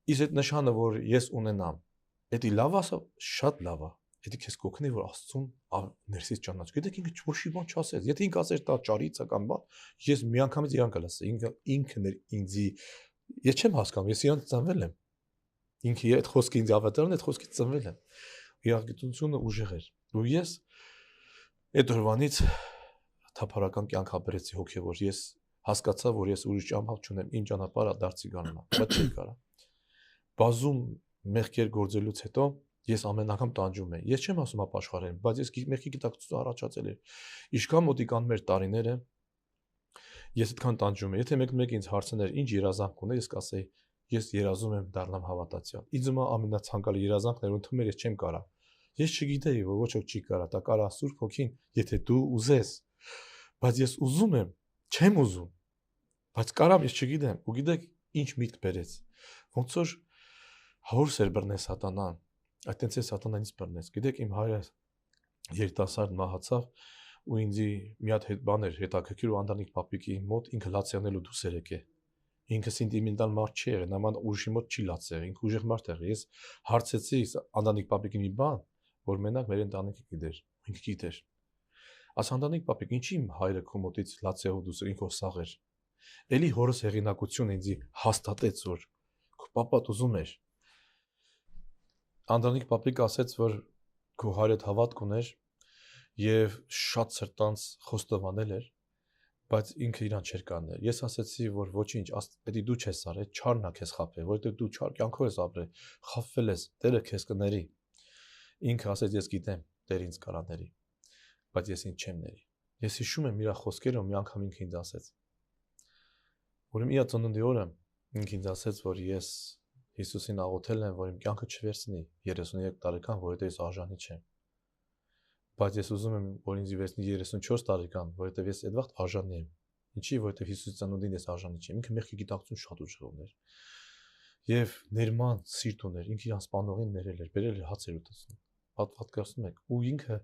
Իսկ այդ նշանը որ ես ունենամ, դա լավ ասա, շատ լավ է։ Դա քեզ կօգնի որ Աստծուն ներսից ճանաչ։ Գիտեք ինքը ոչ մի բան չասեց։ Եթե ինքը ասեր դա ճարիցա կամ բան, ես միանգամից իրան կլասեի։ Ինքն էր ինձի ես չեմ հասկանում, ես իրանց ծնվել եմ։ Ինքը այդ խոսքը ինձ ավետարան, այդ խոսքից ծնվել եմ։ Իրագիտությունը ուժեղ էր։ Ու ես այդ օրվանից թափառական կյանք ապրեցի հոգևոր։ Ես հասկացա, որ ես ուրիշ ճամփակ չունեմ, իմ ճանապարհը դարձի գաննա, բայց չի կարա։ Բազում մեղքեր գործելուց հետո ես ամեն անգամ տանջում եմ։ Ես չեմ ասում ապաշխարել, բայց ես մեղքի գիտակցությունը առաջացել էր։ Ինչքան մոտիկան մեր տարիները ես այդքան տանջում եմ։ Եթե մեկ ինձ հարցներ, ինչ երազանք ունես, ես կասեի, ես երազում եմ դառնամ հավատացյալ։ Ինձ ամենացանկալի երազանքն էր, ընդհանուր ես չեմ կարա։ Ես չգիտեի, որ ոչ ոք չի կարա, դա կարա Սուրբ Հոգին, եթե դու ուզես։ Բայց ես ուզում եմ, չեմ ուզում։ Բայց կարամ ես չգիտեմ, ու գիտեք ինչ միտք բերեց։ Ոնց որ հորս էր բռնել սատանան, այդտենց է սատանան ինձ բռնեց։ Գիտեք իմ հայրը երիտասարդ մահացավ ու ինձի մի հատ բան էր հետաքրքիր ու Անդրանիկ Պապիկի մոտ ինքը լացիանելու դուս էր եկե։ Ինքը սենտիմենտալ մարդ չի եղել, նման ուրիշի մոտ չի լացել, ինքը ուժեղ մարդ էր։ Ես հարցեցի Անդրանիկ Պապիկին մի բան, որ մենակ մեր ընտանիքը գիտեր, ինքը գիտեր։ Աս Անդրանիկ Պապիկ, ինչի իմ հայրը քո մոտից լացիահու դուս էր, ինքը սաղ էր։ Էլի հորս հեղինակությունը ինձի հաստատեց, որ քո պապատ ուզում էր։ Անդրանիկ Պապիկը ասեց, որ քո հայրդ հավատք ուներ եւ շատ սրտանց խոստովանել էր, բայց ինքը իրան չէր կանել։ Ես ասեցի, որ ոչինչ, պետք է դու չես արել, չարն է քեզ խաբել, որովհետեւ դու չար կյանքով ես ապրել, խաբվել ես, Տերը քեզ կների։ Ինքը ասեց, ես գիտեմ, Տեր ինձ կարաների, բայց ես ինձ չեմ ների։ Ես հիշում եմ իր խոսքերը, մի անգամ ինքը ինձ ասեց, որ իմ ծնունդի օրը ինքը ինձ ասեց, որ ես Հիսուսին աղոթել եմ, որ իմ կյանքը չվերցնի 33 տարեկան, որովհետեւ ես արժանի չեմ։ Բայց ես ուզում եմ, որ ինձ վերցնի 34 տարեկան, որովհետև ես այդ վաղ արժանի եմ։ Ինչի, որովհետև Հիսուսի ծնունդին ես արժանի չեմ։ Ինքը մեղքի գիտակցություն շատ ուժեղ ուներ։ Եվ ներման սիրտ ուներ, ինքը իր սպանողին ներել էր, բերել էր հացեր ուտեցնում։ Պատկերացնում եք, ու ինքը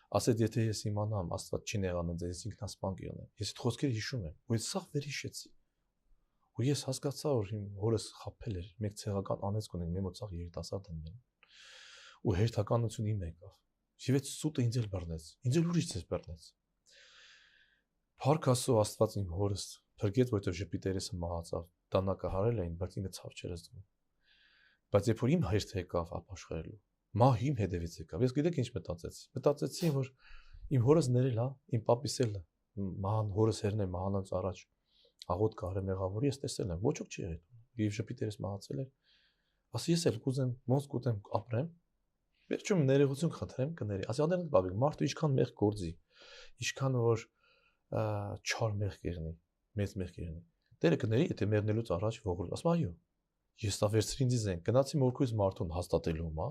ասեց, եթե ես իմանամ, Աստված չի նեղանա ձեզ, ինքնասպան կյանեմ։ Ես այդ խոսքերը հիշում եմ, ու ես սաղ վերհիշեցի։ Ու ես հասկացա, որ իմ հորս խաբել էր, մեկ ցեղական անեծք ունենք, մեր մոտ սաղ երիտասարդ են։ Ու հերթականություն իմ եկավ։ Եվ այդ սուտը ինձ էլ բռնեց, ինձ էլ ուրիշ ձեզ բռնեց։ Փառք Աստծո, Աստված իմ հորս փրկեց, որովհետև ժպիտերեսը մահացավ, տանակը հարել էին, բայց ինքը ցավ չէր զգում։ Բայց երբ որ իմ հայրը եկավ ապաշխարելու, մահ իմ հետևից եկավ։ Ես գիտեք ինչ մտածեցի։ Մտածեցի, որ իմ հորս ներել, իմ պապիս էլ մահան հորս հերն է մահանից առաջ աղոտ կարը մեղավորի, ես տեսել եմ, ոչ ոք չի եղել։ Եվ ժպիտերես մահացել էր։ Ասի ես էլ կուզեմ, ոնց կուտեմ ապրեմ։ Վերջում ներողություն խնդրեմ կների։ Ասի Անդրանիկ Պապիկ, մարդու ինչքան մեղ գործի, ինչքան որ չար մեղ կերնի, մեծ մեղ կերնի։ Տերը կների, եթե մեռնելուց առաջ ողորմ։ Ասում այո։ Ես դա վերցրի ինձ զենք, գնացի մորքուց մարդուն հաստատելու մա։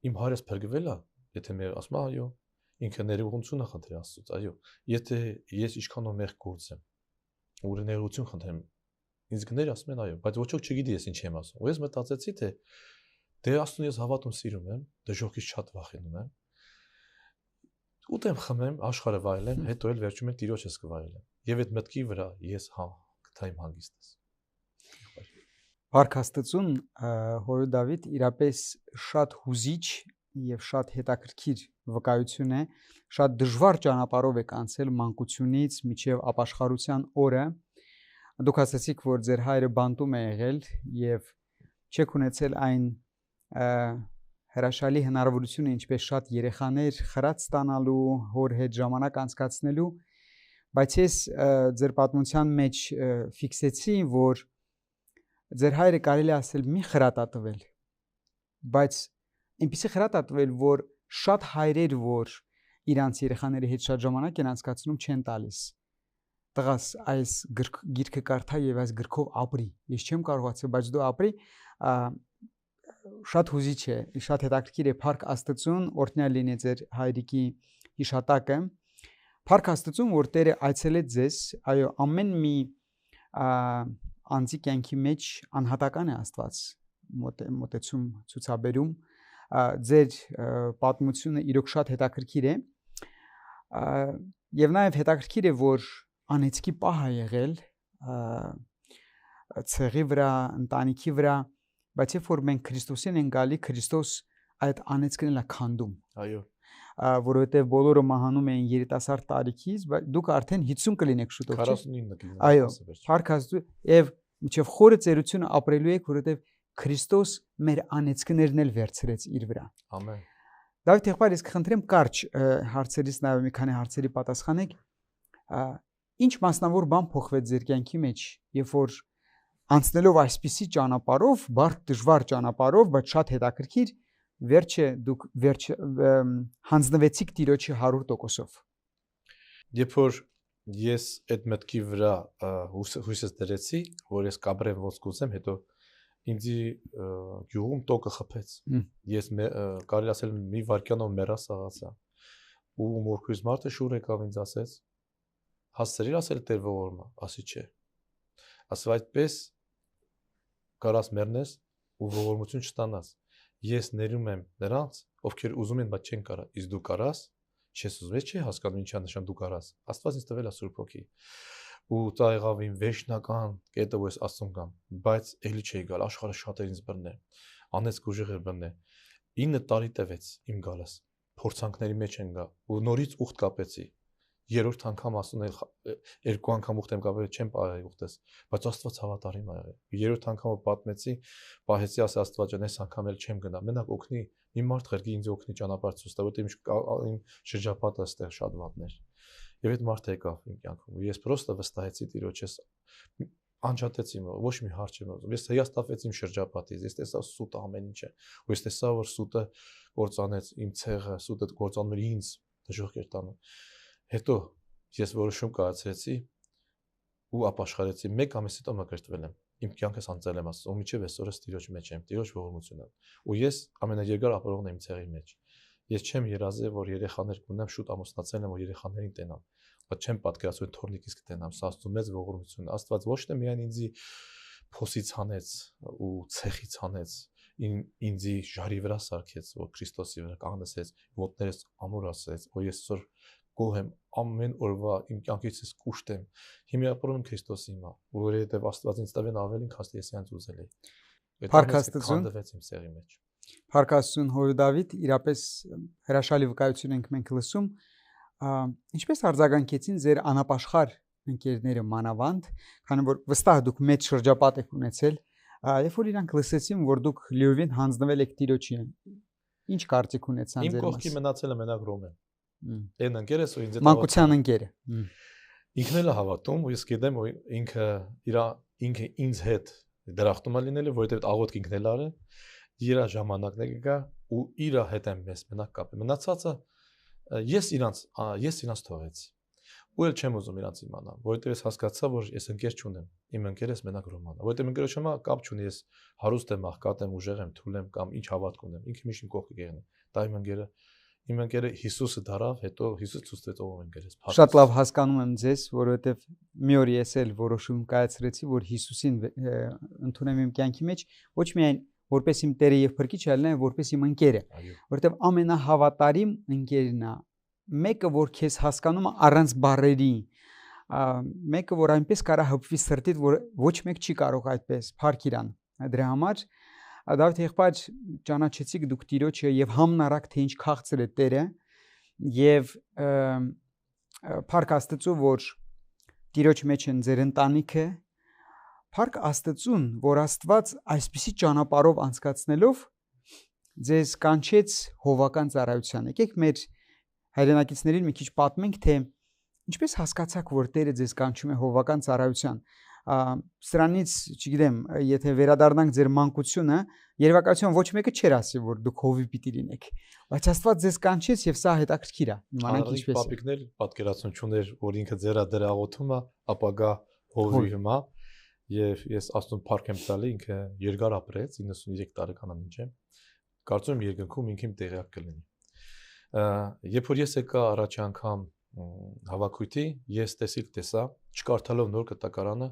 Իմ հայրս փրկվել է, եթե մեղ, ասում այո։ Ինքը ներողություն խնդրի Աստծուց, այո։ Եթե ես ինչքանով մեղ գործեմ, ու ներողություն խնդրեմ, ինձ գներ ասում են այո, բայց ոչ ոք չգիտի ես ինչ եմ ասում։ Ու ես մտածեցի, թե դե Աստծուն ես հավատում սիրում եմ, դժոխքից շատ վախենում եմ։ Ուտեմ խմեմ, աշխարհը վայելեմ, հետո էլ վերջում եմ Տիրոջս կվայելեմ։ Եվ այդ մտքի վրա ես գտա իմ հանգիստս։ Փառք Աստծուն, հորո Դավիթ իրապես շատ հուզիչ եւ շատ հետաքրքիր վկայություն է, շատ դժվար ճանապարհով եք անցել մանկությունից մինչեւ ապաշխարության օրը։ Դուք ասացիք, որ ձեր հայրը բանտում է եղել եւ չեք ունեցել այն հրաշալի հնարավորությունը, ինչպես շատ երեխաներ խրած ստանալու, հոր հետ ժամանակ անցկացնելու, բայց ես ձեր պատմության մեջ ֆիքսեցի, որ ձեր հայրը կարելի ասել մի խրատատվել, բայց այնպեսի խրատատվել, որ շատ հայրեր, որ իրանց երեխաների հետ շատ ժամանակ են անցկացնում, չեն տալիս։ Տղաս, այս գիրքը կարդա եւ այս գրքով ապրի։ Ես չեմ կարողացել, բայց դու ապրի, շատ հուզիչ է, շատ հետաքրքիր է Փառք Աստծուն, օրհնյալ լինի ձեր հայրիկի հիշատակը։ Փառք Աստծուն, որ Տերը այցելեց ձեզ, այո, ամեն մի անձի կյանքի մեջ անհատական է Աստված մոտեցում ցուցաբերում, ձեր պատմությունը իրոք շատ հետաքրքիր է, եւ նաեւ հետաքրքիր է, որ անեծքի պահ է եղել ցեղի վրա, ընտանիքի վրա, բայց երբ որ մենք Քրիստոսին ենք գալի, Քրիստոս այդ անեծքն է քանդում։ Այո, որովհետեւ բոլորը մահանում էին երիտասարդ տարիքից, բայց դուք արդեն 50 կլինեք շուտով, 49 կլինեք։ Այո, Փառք Աստծո, եւ մինչեւ խորը ծերությունը ապրելու եք, որովհետեւ Քրիստոս մեր անեծքներն էլ վերցրեց իր վրա։ Ամեն։ Դավիթ եղբայր, ես կխնդրեմ կարճ հարցերից նաեւ մի քանի հարցերի պատասխանեք։ Ինչ մասնավոր բան փոխվեց ձեր կյանքի մեջ, երբ որ անցնելով այսպիսի ճանապարհով, բարդ դժվար ճանապարհով, բայց շատ հետաքրքիր, վերջը դուք հանձնվեցիք Տիրոջի 100%-ով։ Երբ որ ես այդ մտքի վրա հույսս դրեցի, որ ես կաբրեմ ոնց կուզեմ, հետո ինձի գյուղում տոկը խփեց։ Ես կարելի ասել մի վայրկյանով մեռա սաղացա։ Ու մորքույս մարդը շուռ եկավ ինձ ասեց. «Հասցրիր ասել Տեր ողորմա», ասի չէ։ Ասա այդպես կարաս մեռնես ու ողորմություն չստանաս։ Ես ներում եմ նրանց, ովքեր ուզում են, բայց չեն կարա։ Իսկ դու կարաս, չես ուզում, ես չի հասկանում ինչա նշան դու կարաս։ Աստված ինձ տվել է Սուրբ Հոգի։ Ու դա եղավ իմ վերջնական կետը, որ ես Աստծուն գամ, բայց էլի չէի գալ, աշխարհը շատ էր ինձ բռնել, անեցք ուժեղ էր բռնել։ 9 տարի տևեց իմ գալս, փորձանքների մեջ են գա, ու նորից ուխտ կապեցի։ Երրորդ անգամ ասում եմ, երկու անգամ ուխտ եմ կապել, չեմ պահել ուխտս, բայց Աստված հավատարիմ ա եղել։ Երրորդ անգամը պատմեցի, պահեցի, ասա Աստված ջան, այս անգամ էլ չեմ գնա։ Մենակ օգնի, մի մարդ ղրկի ինձ օգնի ճանապարհ ցույց տա, որտեղ իմ շրջապատը այստեղ շատ վատներ։ Եվ այդ մարդը եկավ իմ կյանքում, ու ես պրոստը վստահեցի Տիրոջս, անջատեցի, ոչ մի հարց չեմ ուզում։ Ես հիասթափեցի իմ շրջապատից, ես տեսա սուտը ամեն ինչը, ու ես տեսա, որ սուտը կործանեց իմ ցեղը, սուտը կործանում էր ինձ, դժոխք էր տանում։ Հետո ես որոշում կայացրեցի ու ապաշխարեցի, 1 ամիս հետո մկրտվել եմ։ Իմ կյանքս անցել եմ Աստծո, մինչև այսօրս Տիրոջ մեջ եմ, Տիրոջ ողորմություն եմ։ Ու ես ամենաերկար ապրողն եմ իմ ցեղի մեջ։ Ես չեմ երազել, որ երեխաներ կունեմ, շուտ ամուսնացել եմ, որ երեխաներին տենամ, բայց չեմ պատկերացրել թորնիկից կտենամ, սա Աստծո մեծ ողորմություն է։ Աստված ոչ թե միայն ինձի փոսից հանեց ու ցեղից հանեց, ինձի ժարի վրա սարքեց, որ Քրիստոսի վրա կանգնեցեց, ոտներս ամուր ասեց, որ ես այսօր գոհ եմ ամեն օրվա իմ կյանքից ես կուշտ եմ։ Հիմա ապրում եմ Քրիստոսի հիմա, որովհետև Աստված ինձ տվել ավելին, քան ես ինձ ուզել էի։ Փառք Աստծուն։ Դվեց իմ ցեղի մեջ։ Փառք Աստծուն, հոր Դավիթ, իրապես հրաշալի վկայություն ենք մենք լսում։ Ինչպես արձագանքեցին ձեր անապաշխար ընկերները մանավանդ, քանի որ վստահ դուք մեծ շրջապատ եք ունեցել, երբ որ իրանք լսեցին, որ դուք լիովին հանձնվել եք Տիրոջին, ինչ կարծիք ունեցան ձեր մասին։ Իմ կողքի մնացել է մենակ Ռոմեն։ Այն ընկերս ու ինձ հետ մանկության ընկերը։ Ինքն էլ է հավատում, ու ես գիտեմ, որ ինքը ինձ հետ դրախտում է լինելու, որովհետև աղոթք ինքն էլ արել, իր ժամանակն է գա ու իր հետ եմ մեզ մենակ կապել։ Մնացածը ես իրանց թողեցի։ Ու էլ չեմ ուզում իրանց իմանալ, որովհետև ես հասկացա, որ ես ընկեր չունեմ։ Իմ ընկերս մենակ Ռոմանն է, որովհետև ընկերոջ հիմա կապ չունի, ես հարուստ եմ, աղքատ եմ, ուժեղ եմ, թույլ եմ կամ ինչ հավատք ունեմ։ Ինքը միշտ իմ կողքը կեղնի։ Դա իմ ընկերը Հիսուսը դարավ, հետո Հիսուս ցույց տվեց ով ընկերս։ Շատ լավ հասկանում եմ ձեզ, որովհետև մի օր ես էլ որոշում կայացրեցի, որ Հիսուսին ընդունեմ իմ կյանքի մեջ, ոչ միայն որպես իմ Տերը եւ Փրկիչ, այլ նաեւ որպես իմ ընկերը, որովհետև ամենահավատարիմ ընկերն է, մեկը որ քեզ հասկանում է առանց բառերի, մեկը որ այնպես կարա հպվի սրտիդ, որ ոչ մեկ չի կարող այդպես, փառք իրան։ Դրա համար Դավիթ եղբայր ճանաչեցիք դուք Տիրոջը եւ համնարակ թե ինչ քաղցր է Տերը եւ փառք Աստծո որ Տիրոջ մեջ են ձեր ընտանիքը փառք Աստծուն որ Աստված այսպիսի ճանապարհով անցկացնելով ձեզ կանչեց հովական ծառայության եկեք մեր հայրենակիցներին մի քիչ պատմենք թե ինչպես հասկացաք որ Տերը ձեզ կանչում է հովական ծառայության սրանից չգիտեմ եթե վերադառնանք ձեր մանկությունը երևակայության ոչ մեկը չէր ասի որ դուք հովի պիտի լինեք բայց Աստված ձեզ կանչեց եւ սա հետաքրքիր է իմանանք ինչպես է պապիկներ պատկերացում չուներ որ ինքը ձերա դրա աղոթում է ապագա հովի հիմա եւ ես աստուն փառք եմ տալի ինքը երկար ապրեց 93 տարեկան ինչ է կարծում եմ երկնքում ինքին տեղյակ կլինի երբ որ ես եկա առաջ անգամ հավաքույթի ես տեսա չկարդալով նոր կտակարանը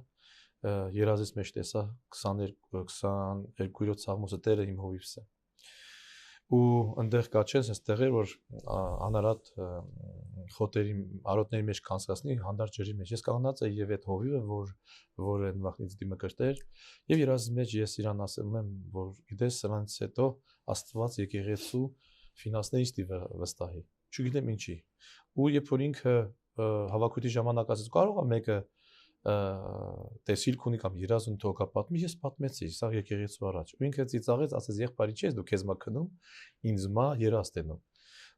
երազից մեջ տեսա 22-րդ Սաղմոսը Տերը իմ հովիվս է ու այնտեղ կաչես այստեղ էր որ անարատ խոտերի արոտների մեջ կանցկացնի հանդարտ ջրի մեջ ես կանգնած եմ եւ այդ հովիվը որ այն վախից դիմը կրտեր եւ երազից մեջ ես իրան ասում եմ որ գիտես սրանից հետո Աստված եկեղեցու ֆինանսներից դի վստահի չգիտեմ ինչի ու երբ որ ինքը հավաքույթի ժամանակ ասեց կարող է մեկը տեսիլ քունի կամ երազուն թողա պատմի ես պատմեցի սա եկեղեցու առաջ ու ինքը ծիծաղեց ասեց եղբայրի չես դու քեզ մա քնում ինձ մա երազ տենում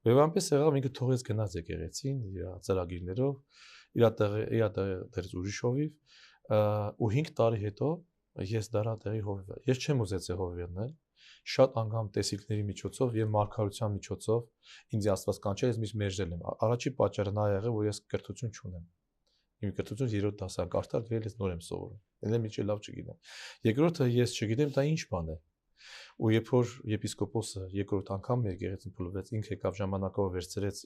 եւ այնպես եղավ ինքը թողեց գնաց եկեղեցին իր ծրագիրներով իր դերձ ուրիշ հովիվ ու 5 տարի հետո ես դարա տեղի հովիվ ես չեմ ուզեցել հովիվնել շատ անգամ տեսիլքների միջոցով եւ մարգարության միջոցով ինձ Աստված կանչել ես միշտ մերժել եմ առաջի պատճառը նա եղել որ ես կրթություն չունեմ իմ կրթությունը 3-րդ դասարան կարդալ գրել ես նոր եմ սովորում ելեմ ինչ լավ չգիտեմ երկրորդը ես չգիտեմ դա ինչ բան է ու երբ որ եպիսկոպոսը երկրորդ անգամ մեր եկեղեցին փլվեց ինքը եկավ ժամանակով վերցրեց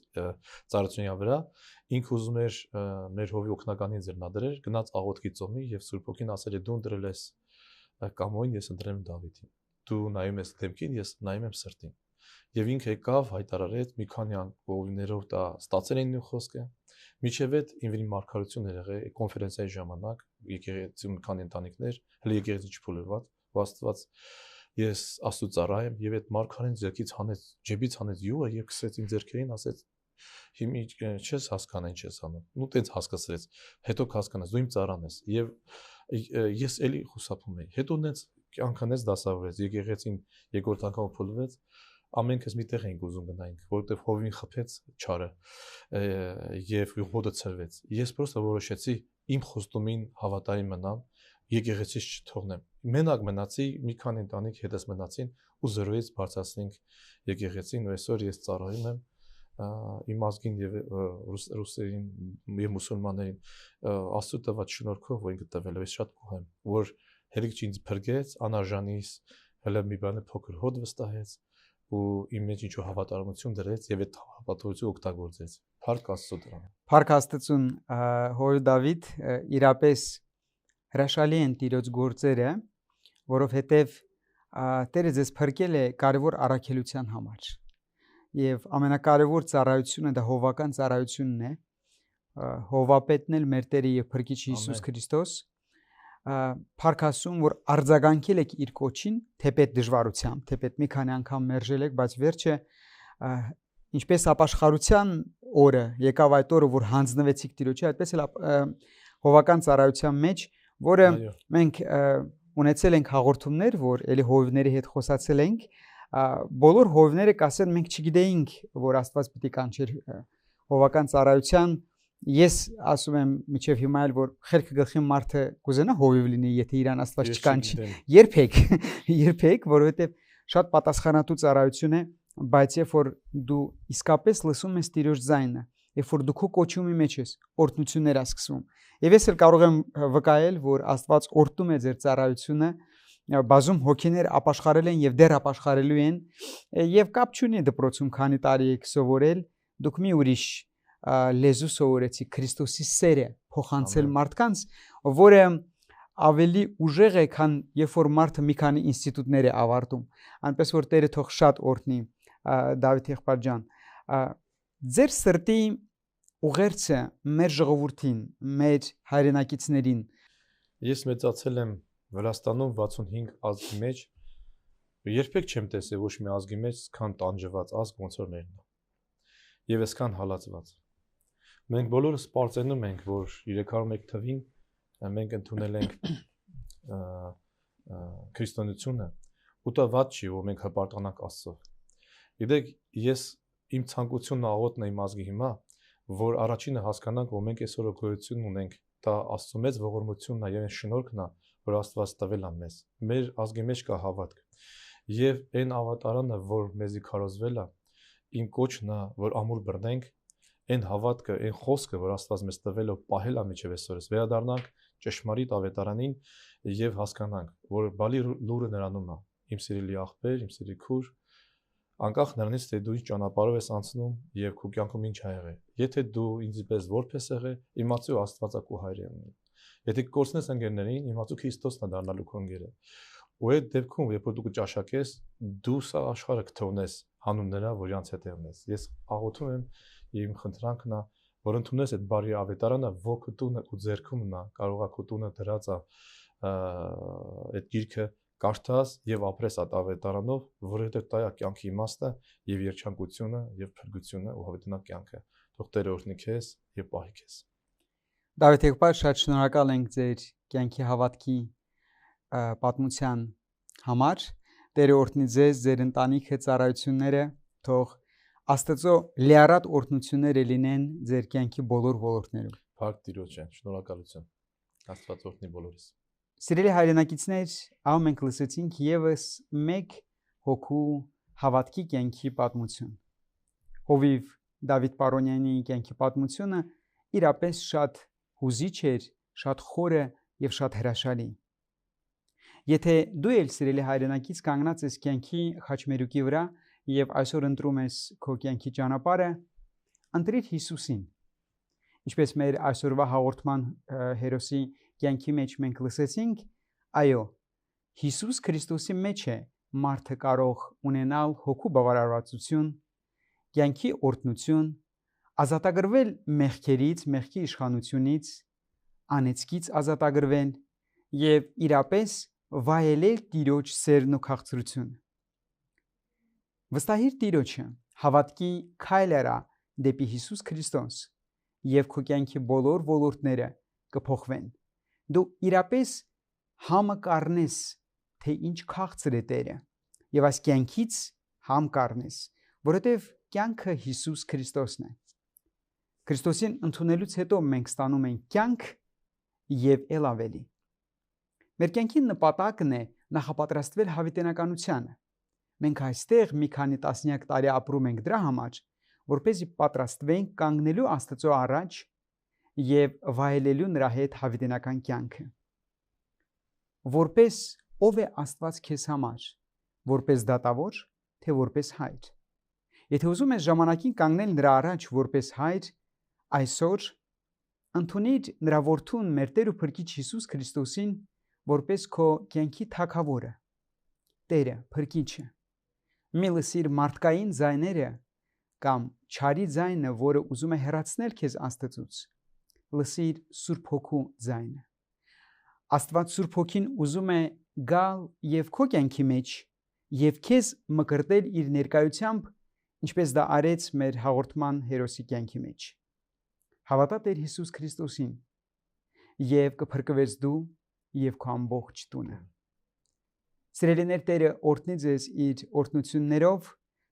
ծառայության վրա ինքը ուզում էր մեր հովի օգնականին ձեռնադրել գնաց աղոթքի ծոմի եւ Սուրբ Օքին ասել է դու ընտրել ես Կամոին ես ընտրել եմ Դավիթին դու նայում ես դեմքին ես նայում եմ սրտին եւ ինքը եկավ հայտարարեց մի քանի անգողներով դա ստացել են նույն խոսքը միջև այդ ինվին մարգարություն էր եղել կոնֆերենցիայի ժամանակ եկեղեցի մի քանի ընտանիքներ հələ եկեղեցի չփոլված Աստված ես Աստծո ծառայ եմ եւ այդ մարգարեն ձերքից հանեց ջեբից հանեց յուղը եւ քսեց իմ ձերքերին ասեց հիմա չես հասկանա ինչ ես անում ու տենց հասկացրեց հետո կհասկանաս դու իմ ծառան ես եւ ես էլի խուսափում եի հետո նենց կյանքանից դասավորեց եկեղեցին երկրորդ անգամ փոլվեց ամենքս մի տեղ էինք ուզում գնայինք որովհետեւ հովին խփեց չարը եւ հոդը ցրվեց ես պրոստը որոշեցի իմ խոստումին հավատարիմ մնամ եկեղեցից չթողնեմ մենակ մնացի մի քանի ընտանիք հետս մնացին ու զրոյից բարձրացնենք եկեղեցին ու այսօր ես ծառայում եմ իմ ազգին եւ ռուսերին եւ մուսուլմաններին Աստծո տված շնորհքով որ ինքը տվել է ես շատ գոհ եմ որ հերիք ինձ փրկեց անարժանից հələ մի բանը փոքր հոդ վստահեց ու իմ մեջ ինչ-որ հավատարմություն դրեց եւ այդ հավատարմությունը օգտագործեց փառք Աստծո դրան փառք Աստծուն հոր Դավիթ իրապես հրաշալի են Տիրոջ գործերը որովհետեւ Տերը ձեզ փրկել է կարևոր առաքելության համար եւ ամենակարևոր ծառայությունը դա հովական ծառայությունն է հովապետն էլ մեր Տերը եւ Փրկիչ Հիսուս Քրիստոս փառք Աստծուն որ արձագանքել եք իր կոչին թեպետ դժվարությամբ թեպետ մի քանի անգամ մերժել եք բայց վերջը ինչպես ապաշխարության օրը եկավ այդ օրը որ հանձնվեցիք Տիրոջի այդպես էլ հովական ծառայության մեջ որը մենք ունեցել ենք հաղորդումներ որ ելի հովիվների հետ խոսացել ենք բոլոր հովիվները կասեն մենք չգիտեինք որ Աստված պիտի կանչեր հովական ծառայության ես ասում եմ միջև հիմա էլ որ խելքը գլխի մարդը կուզենա հովիվ լինի եթե իրան Աստված չկանչի երբեք որովհետև շատ պատասխանատու ծառայություն է բայց երբ որ դու իսկապես լսում ես Տիրոջ ձայնը երբ որ դու քո կոչումի մեջ ես օրհնություններ ես սկսում եւ ես էլ կարող եմ վկայել որ Աստված օրհնում է ձեր ծառայությունը բազում հոգիներ ապաշխարել են եւ դեռ ապաշխարելու են եւ կապ չունի դպրոցում քանի տարի եք սովորել դուք մի ուրիշ լեզու սովորեցիք Քրիստոսի սերը փոխանցել մարդկանց որը ավելի ուժեղ է քան երբ որ մարդը մի քանի ինստիտուտներ է ավարտում այնպես որ Տերը թող շատ օրհնի Դավիթ եղբայր ջան ձեր սրտի ուղերձը մեր ժողովրդին մեր հայրենակիցներին ես մեծացել եմ Վրաստանում 65 ազգի մեջ Երբեք չեմ տեսել ոչ մի ազգի մեջ քան տանջված ազգ ոնց որ մերն է։ Եվ այսքան հալածված։ Մենք բոլորս սպառծենում ենք, որ 301 թվին մենք ընդունել ենք քրիստոնեությունը, ու դա ված չի, որ մենք հպարտանանք Աստծո։ Գիտեք, ես իմ ցանկությունն աղոթն է իմ ազգի հիմա, որ առաջինը հասկանանք, որ մենք այսօր գոյություն ունենք, դա Աստծո մեծ ողորմությունն է եւ այն շնորհքն է, որ Աստված տվել է մեզ։ Մեր ազգի մեջ կա հավատք։ Եվ այն ավատարանը, որ մեզի քարոզվել է, իմ կոչն է, որ ամուր բռնենք, այն հավատքը, այն խոսքը, որ Աստված մեզ տվել է, պահել է միջև այսօրս, վերադառնանք ճշմարիտ ավետարանին եւ հասկանանք, որ բալի լուրը նրանում է։ Իմ սիրելի աղբեր, իմ սիրելի քուր, անկախ նրանից, թե դու ինչ ճանապարհով ես անցնում եւ քո կյանքում ինչ ա եղել։ Եթե դու ինձպես որպես եղել, իմացու Աստվածա քո հայրենն է։ Եթե կորցնես ընկերներին, իմացու Քրիստոսն է դառնալու քո ընկերը։ Ու այդ դեպքում, երբ որ դու կճաշակես, դու սա աշխարհը կթողնես հանուն նրա, որ իրանց հետ եղնես։ Ես աղոթում եմ, իմ խնդրանքն է, որ ընդունես այդ բարի ավետարանը, որ քո տունը ու ձեռքումն է, կարող է քո տունը դրած է այդ գիրքը կարդաս եւ ապրես այդ ավետարանով, որովհետեւ դա է կյանքի իմաստը եւ երջանկությունը եւ փրկությունը ու հավիտենակ կյանքը։ Թող Տերը օրհնի քեզ եւ պահի քեզ։ Դավիթ եղբայր, շատ շնորհակալ ենք ձեր կյանքի հավատքի պատմության համար։ Տերը օրհնի ձեզ, ձեր ընտանիքը, ծառայությունները, թող Աստծո լիարատ օրհնությունները լինեն ձեր կյանքի բոլոր ոլորտներում։ Փառք Տիրոջը, շնորհակալություն։ Աստված օրհնի բոլորիս։ Սիրելի հայրենակիցներ, ահա մենք լսեցինք եւս մեկ հոգու հավատքի կյանքի պատմություն։ Հովիվ Դավիթ Պարոնյանի կյանքի պատմությունը իրապես շատ հուզիչ էր, շատ խորը եւ շատ հրաշալի։ Եթե դու ել սիրելի հայրենակից կանգնած ես կյանքի խաչմերուկի վրա եւ այսօր ընտրում ես քո կյանքի ճանապարհը, ընտրիր Հիսուսին։ Ինչպես մեր այսօրվա հաղորդման հերոսի կյանքի մեջ մենք լսեցինք, այո, Հիսուս Քրիստոսի մեջ է մարդը կարող ունենալ հոգու բավարարվածություն, կյանքի օրհնություն, ազատագրվել մեղքերից, մեղքի իշխանությունից, անեծքից ազատագրվել եւ իրապես վայելել Տիրոջ սերն ու քաղցրությունը։ Վստահիր Տիրոջը, հավատքի քայլ արա դեպի Հիսուս Քրիստոս եւ քո կյանքի բոլոր ոլորտները կփոխվեն։ Դու իրապես համը կառնես, թե ինչ քաղցր է Տերը, եւ այս կյանքից համ կառնես, որովհետեւ կյանքը Հիսուս Քրիստոսն է։ Քրիստոսին ընդունելուց հետո մենք ստանում ենք կյանք եւ ել ավելի։ Մեր կյանքի նպատակն է նախապատրաստվել հավիտենականությանը։ Մենք այստեղ մի քանի տասնյակ տարի ապրում ենք դրա համար, որպեսզի պատրաստվենք կանգնելու Աստծո առաջ եւ վայելելու նրա հետ հավիտենական կյանքը։ Որպես ով է Աստված քեզ համար, որպես դատավոր, թե որպես հայր։ Եթե ուզում ես ժամանակին կանգնել նրա առաջ որպես հայր, այսօր ընդունիր նրա որդուն, մեր Տեր ու Փրկիչ Հիսուս Քրիստոսին, որպես քո կյանքի թագավորը, Տերը, Փրկիչը։ Մի լսիր մարդկային ձայները կամ չարի ձայնը, որը ուզում է հեռացնել քեզ Աստծուց։ Լսիր Սուրբ Հոգու ձայնը։ Աստված Սուրբ Հոգին ուզում է գալ եւ քո կյանքի մեջ եւ քեզ մկրտել իր ներկայությամբ, ինչպես դա արեց մեր հաղորդման հերոսի կյանքի մեջ։ Հավատա Տեր Հիսուս Քրիստոսին եւ կփրկվես դու եւ քո ամբողջ տունը։ Սիրելիներ, Տերը օրհնի ձեզ իր օրհնություններով։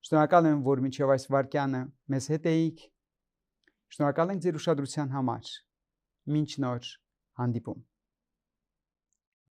Շնորհակալ եմ, որ մինչև այս վայրկյանը մեզ հետ էիք։ Շնորհակալ ենք ձեր ուշադրության համար։ Մինչ նոր հանդիպում։